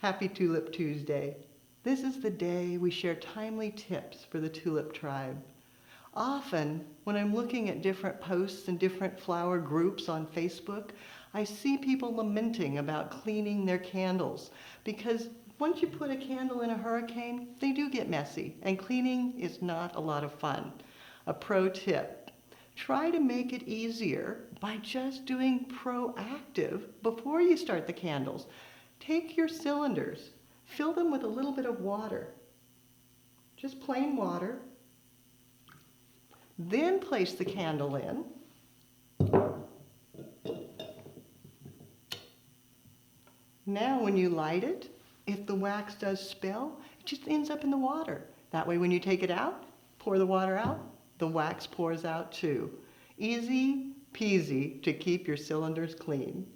Happy Tulip Tuesday. This is the day we share timely tips for the tulip tribe. Often, when I'm looking at different posts and different flower groups on Facebook, I see people lamenting about cleaning their candles because once you put a candle in a hurricane, they do get messy, and cleaning is not a lot of fun. A pro tip: try to make it easier by just doing proactive before you start the candles. Take your cylinders, fill them with a little bit of water, just plain water, then place the candle in. Now when you light it, if the wax does spill, it just ends up in the water. That way when you take it out, pour the water out, the wax pours out too. Easy peasy to keep your cylinders clean.